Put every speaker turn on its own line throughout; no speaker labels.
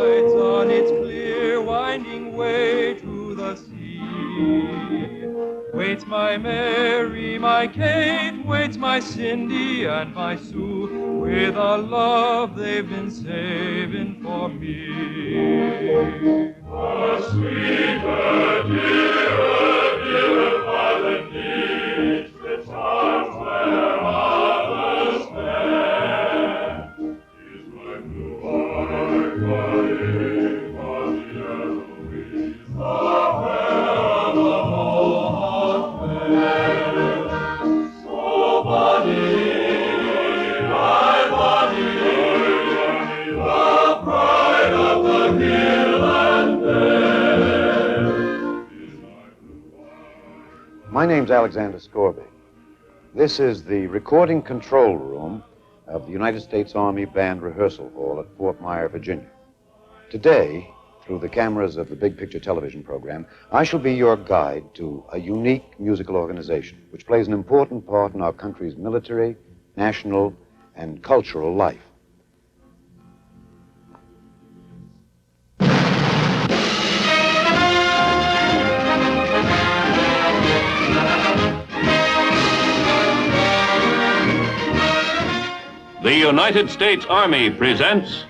rides on its clear winding way to the sea. Waits my Mary, my Kate, waits my Cindy and my Sue, with a love they've been saving for me. A sweeter, dearer, dearer far than each, the charms where others stand, is my blue heart flying on the yellow breeze, aware of the mohawk fair. So Bonnie, my Bonnie, the pride of the hill and dale, is my blue heart.
My name's Alexander Scorby. This is the recording control room of the United States Army Band Rehearsal Hall at Fort Myer, Virginia. Today, through the cameras of the Big Picture television program, I shall be your guide to a unique musical organization which plays an important part in our country's military, national, and cultural life.
The United States Army presents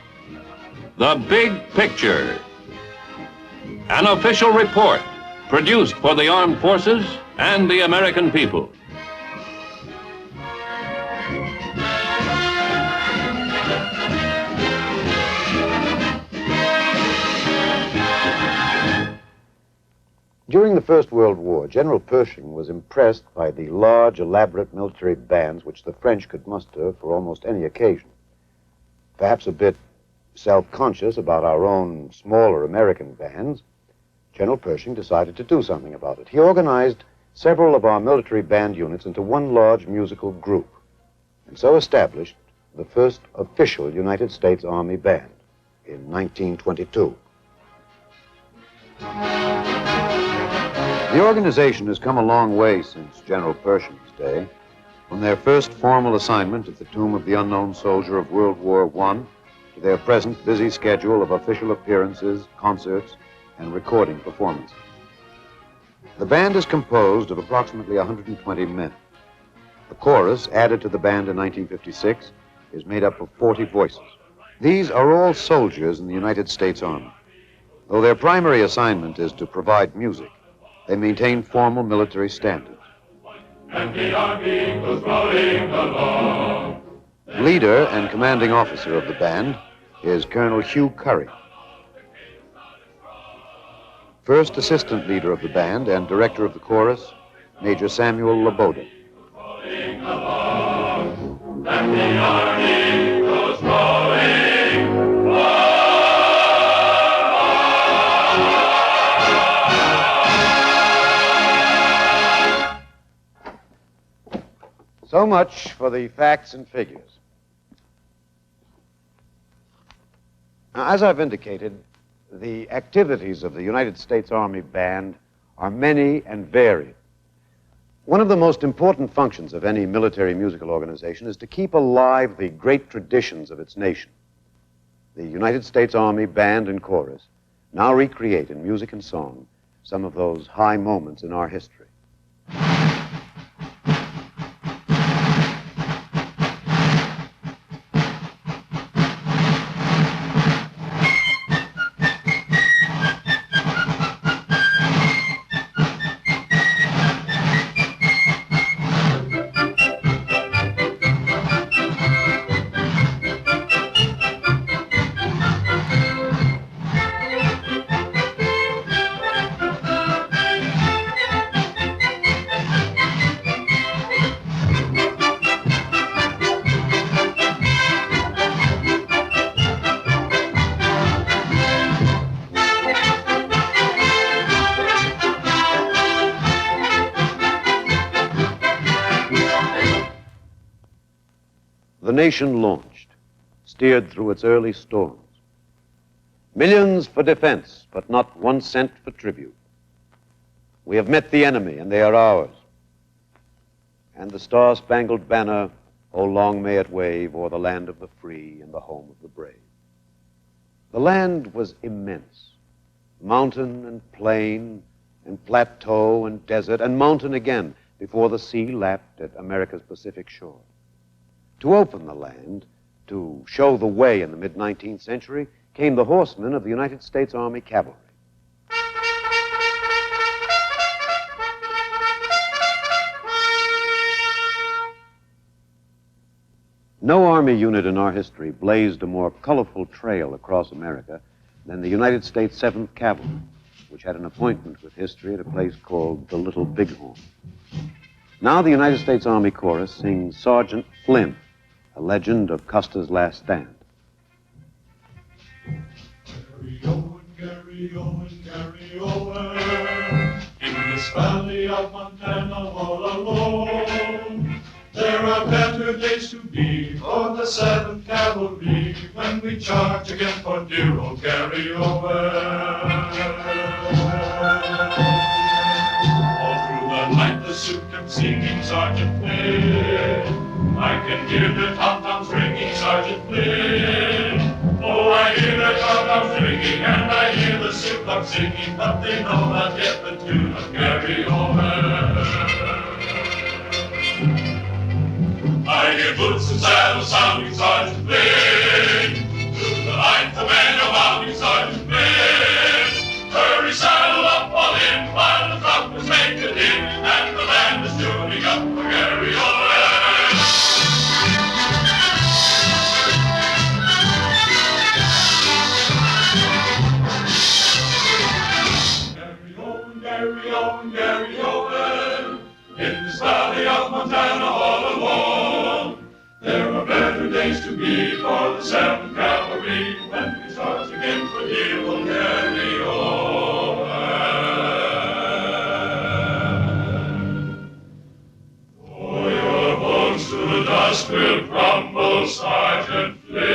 The Big Picture, an official report produced for the armed forces and the American people.
During the First World War, General Pershing was impressed by the large, elaborate military bands which the French could muster for almost any occasion. Perhaps a bit self-conscious about our own smaller American bands, General Pershing decided to do something about it. He organized several of our military band units into one large musical group, and so established the first official United States Army band in 1922. The organization has come a long way since General Pershing's day, from their first formal assignment at the Tomb of the Unknown Soldier of World War I to their present busy schedule of official appearances, concerts, and recording performances. The band is composed of approximately 120 men. The chorus, added to the band in 1956, is made up of 40 voices. These are all soldiers in the United States Army. Though their primary assignment is to provide music, they maintain formal military standards.
And the army goes rolling along.
Leader and commanding officer of the band is Colonel Hugh Curry. First assistant leader of the band and director of the chorus, Major Samuel Laboda.
Rolling along, and the army goes rolling along.
So much for the facts and figures. Now, as I've indicated, the activities of the United States Army Band are many and varied. One of the most important functions of any military musical organization is to keep alive the great traditions of its nation. The United States Army Band and Chorus now recreate in music and song some of those high moments in our history. The nation launched, steered through its early storms. Millions for defense, but not 1 cent for tribute. We have met the enemy, and they are ours. And the star-spangled banner, oh, long may it wave o'er the land of the free and the home of the brave. The land was immense. Mountain and plain and plateau and desert and mountain again before the sea lapped at America's Pacific shore. To open the land, to show the way in the mid-19th century, came the horsemen of the United States Army Cavalry. No Army unit in our history blazed a more colorful trail across America than the United States 7th Cavalry, which had an appointment with history at a place called the Little Bighorn. Now the United States Army Chorus sings Sergeant Flynn, a legend of Custer's last stand.
Carry Owen, carry Owen, carry Owen, in this valley of Montana all alone. There are better days to be for the 7th Cavalry when we charge again for dear old Gary Owen. All through the night the Sioux kept singing Sergeant Flynn. I can hear the tom-toms ringing Sergeant Flynn. Oh, I hear the tom-toms ringing and I hear the Sioux clock singing, but they know not yet the tune of Gary Owen. I hear boots and saddles sounding Sergeant Flynn. Through the night the men are bounding Sergeant Flynn. Hurry, saddle up, fall in, while the trumpets make it in, and the band is tuning up for Gary Owen. Gary Owen, Gary Owen, Gary Owen, in this valley of Montana all alone. There are better days to be for the 7th Cavalry when we start again for dear old Gary Owen. Oh, your bones to the dust will crumble, Sergeant Flynn.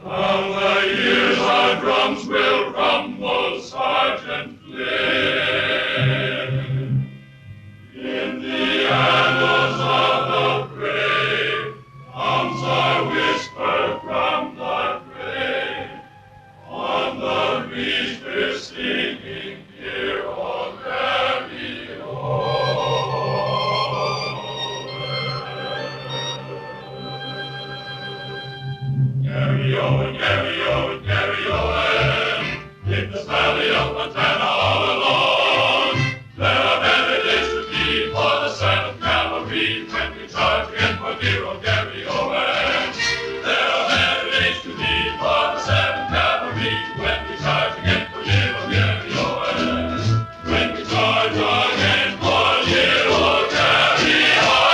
On the years our drums will rumble, Sergeant Flynn. In the annals of the brave comes a whisper from the grave. On the breeze we're singing, dear old Gary Owen. Gary Owen, Gary Owen, Gary Owen, in this valley of Montana all alone. There are better days to be for the 7th Cavalry when we charge again for dear old Gary Owen. There are better days to be for the 7th Cavalry when we charge again for dear old Gary Owen. When we charge again for dear old Gary Owen.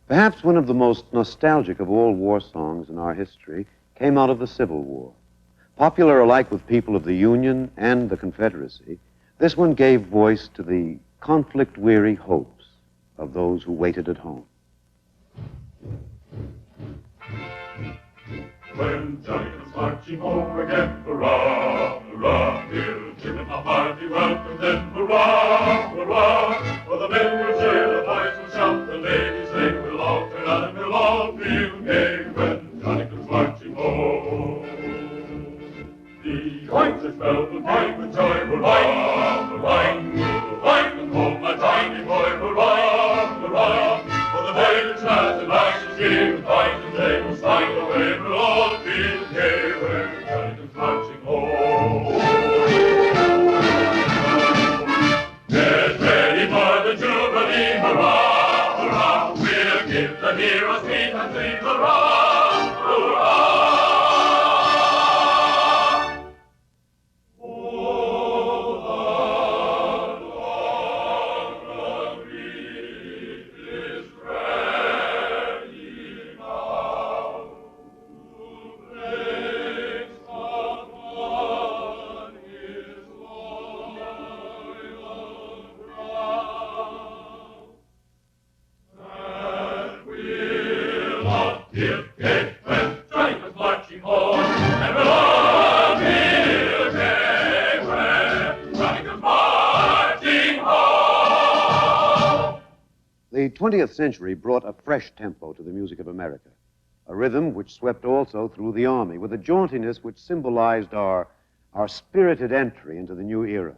Perhaps one of the most nostalgic of all war songs in our history came out of the Civil War. Popular alike with people of the Union and the Confederacy, this one gave voice to the conflict-weary hopes of those who waited at home.
When Johnny comes marching home again, hurrah, hurrah, he'll give him a hearty welcome then, hurrah, hurrah. For the men will cheer, the boys will shout, the ladies they will all turn out and we'll all feel gay when Johnny comes marching home. The oinks spell will find with joy, hurrah, hurrah, find home my tiny boy, hurrah, hurrah. For the village lads and lasses give fight and they will find a way, we'll all feel gay when Johnny comes marching home. Get ready for the Jubilee, hurrah, hurrah. We'll give the heroes meat and sing, hurrah, hurrah.
20th century brought a fresh tempo to the music of America, a rhythm which swept also through the Army with a jauntiness which symbolized our spirited entry into the new era.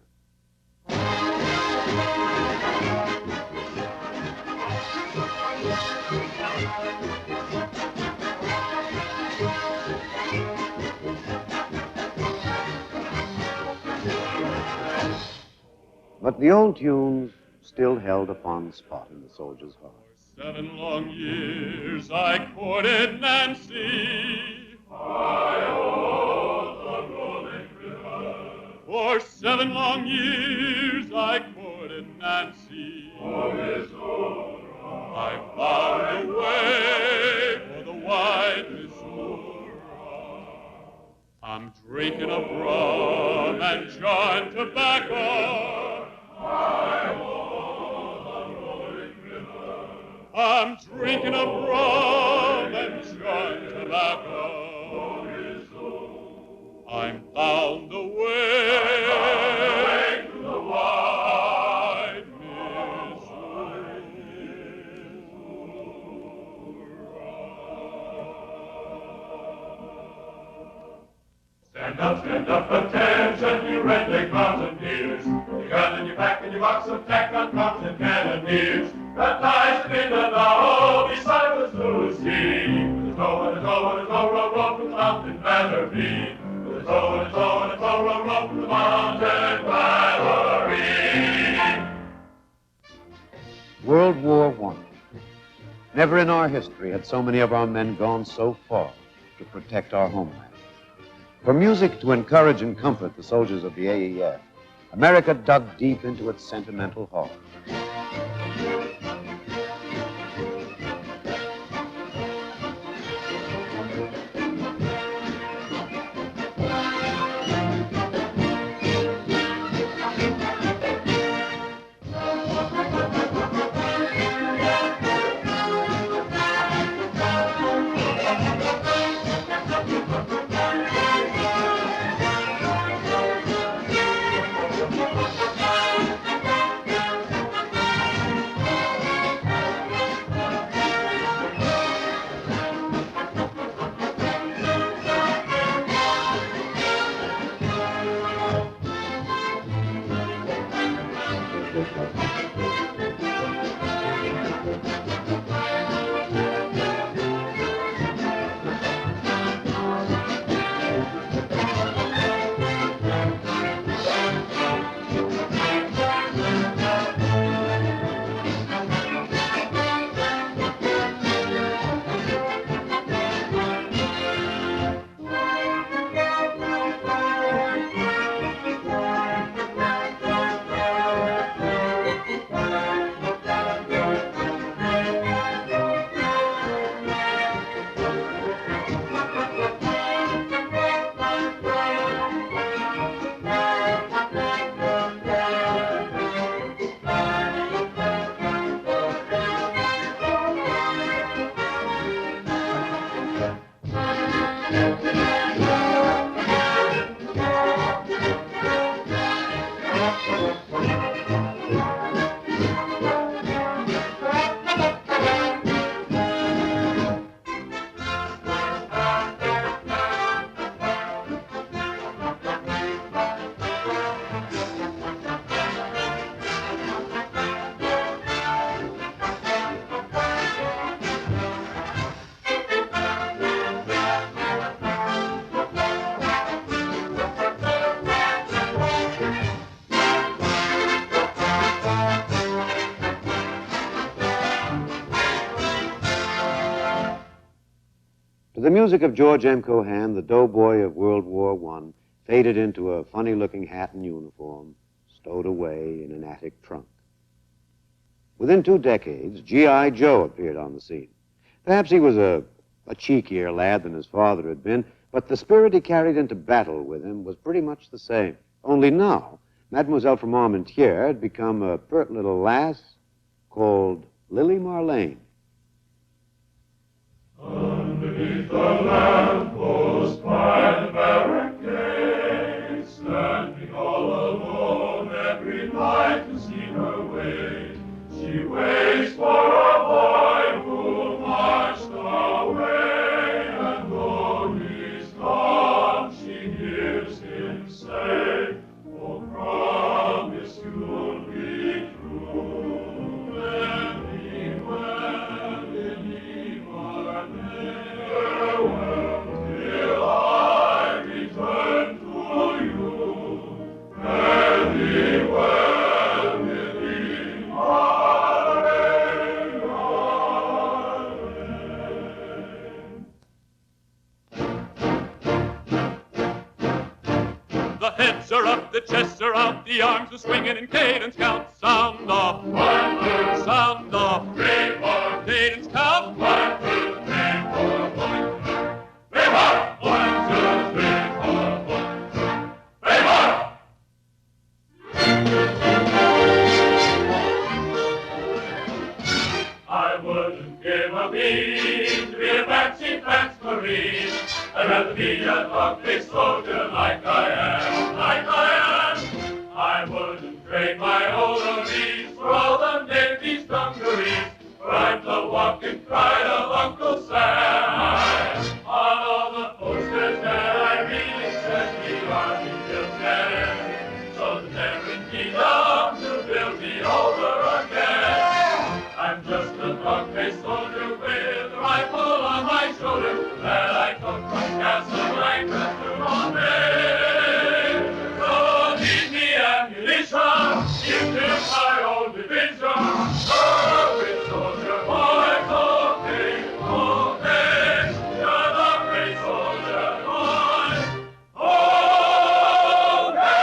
But the old tunes still held a fond spot in the soldier's heart.
7 long years I courted Nancy. The rolling river. For 7 long years I courted Nancy. I found a way for the wide Missouri. I'm drinking of rum and John tobacco. I'm drinking of rum and John tobacco. I'm bound away to the wide Missouri. Stand up, attention, you Red Lake Mountaineers. Your gun and your pack and your box of tack on mountain cannoneers. Baptized in Mindanao beside the Zulu Sea. With a toe and a toe and a toe, row from the mountain battery. With a toe and a toe and a toe, row from the mountain battery.
World War I. Never in our history had so many of our men gone so far to protect our homeland. For music to encourage and comfort the soldiers of the AEF, America dug deep into its sentimental heart. To the music of George M. Cohan, the doughboy of World War I faded into a funny-looking hat and uniform, stowed away in an attic trunk. Within 2 decades, G.I. Joe appeared on the scene. Perhaps he was a cheekier lad than his father had been, but the spirit he carried into battle with him was pretty much the same. Only now, Mademoiselle from Armentières had become a pert little lass called Lily Marlene.
Underneath the lamppost by the barricade, standing all alone every night to see her way, she waits for a
The heads are up, the chests are out, the arms are swinging in cadence count. Sound off.
1, 2,
Sound off.
3, 4.
Cadence count.
1, 2, 3, 4, 1, 2. Play hard. 1, 2, 3, 4, 1, 2. Play hard. I wouldn't give a bean to be a fancy France Marine. I'd rather be a dog-faced soldier like I am, like I am. I wouldn't trade my old Orleans for all the Navy's dungarees, for I'm the walking pride of Uncle Sam. On all the posters there I really said the Army will stand, so there's never need to build me over again. I'm just a dog-faced soldier with a rifle on my shoulder that I took from Casablanca to Monterey. So need me ammunition, give to my old division. Oh, great soldier boys, okay, okay. You're the great soldier boys, okay.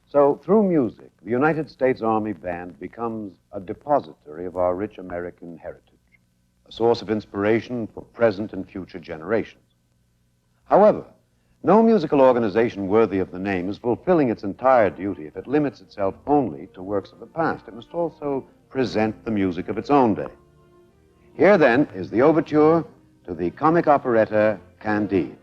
So, through music, the United States Army Band becomes a depository of our rich American heritage, a source of inspiration for present and future generations. However, no musical organization worthy of the name is fulfilling its entire duty if it limits itself only to works of the past. It must also present the music of its own day. Here, then, is the overture to the comic operetta Candide.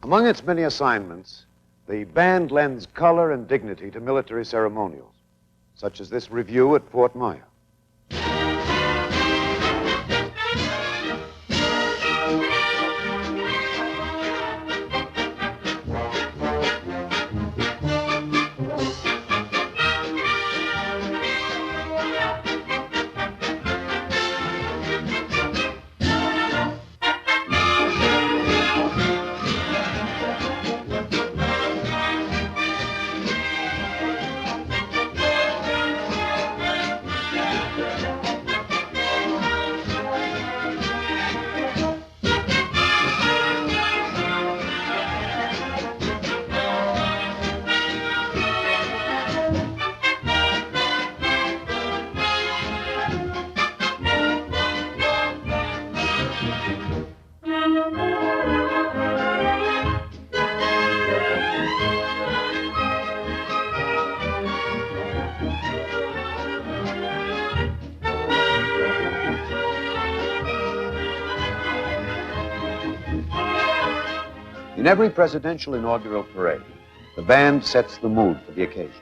Among its many assignments, the band lends color and dignity to military ceremonials, such as this review at Fort Myer. In every presidential inaugural parade, the band sets the mood for the occasion.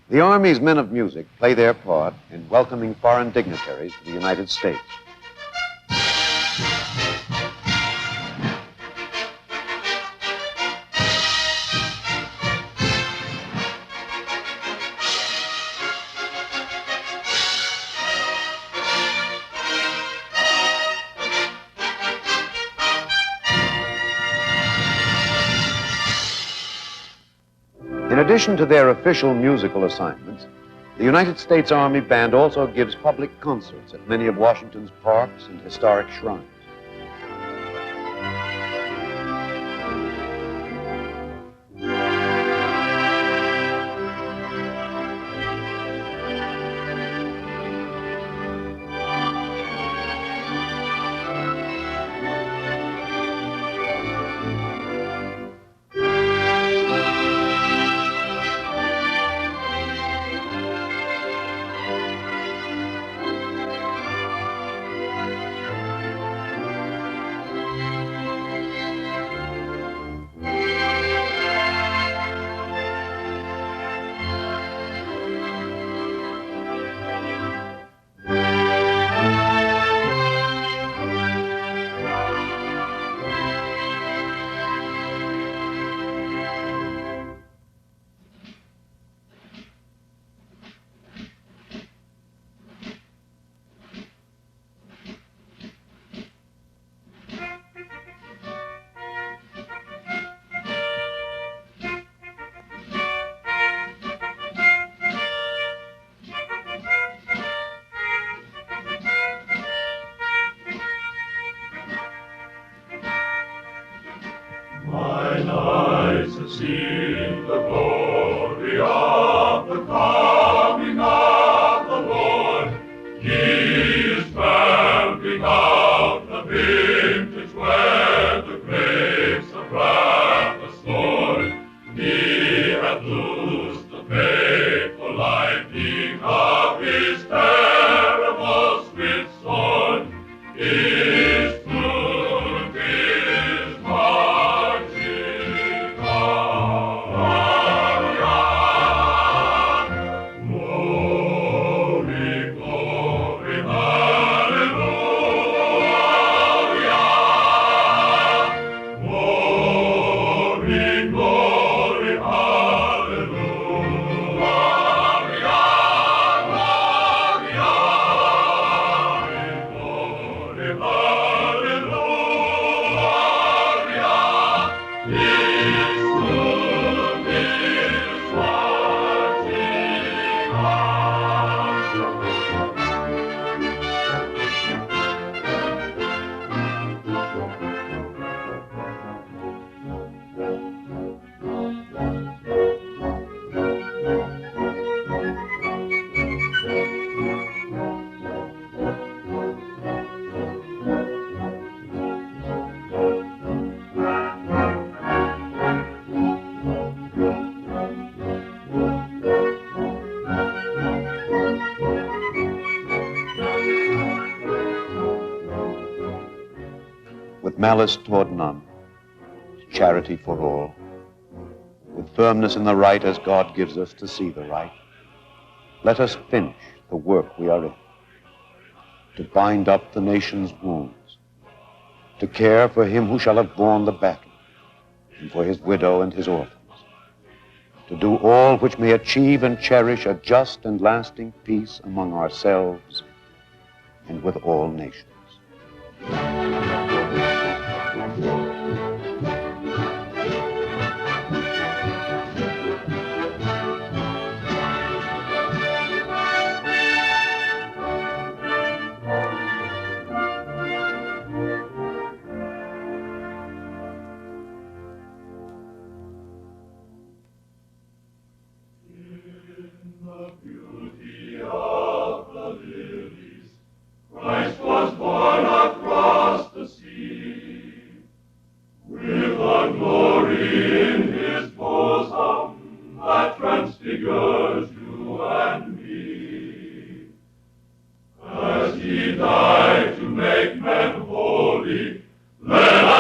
The Army's men of music play their part in welcoming foreign dignitaries to the United States. In addition to their official musical assignments, the United States Army Band also gives public concerts at many of Washington's parks and historic shrines.
Mine eyes have seen the glory of the coming of the Lord. He is tramping out the vintage where the grapes of wrath are stored. He hath loosed the faithful lightning of his terrible swift sword. His truth is marching on. Glory, glory, hallelujah. Glory, glory,
With malice toward none, charity for all, with firmness in the right as God gives us to see the right, let us finish the work we are in, to bind up the nation's wounds, to care for him who shall have borne the battle, and for his widow and his orphans, to do all which may achieve and cherish a just and lasting peace among ourselves and with all nations.
When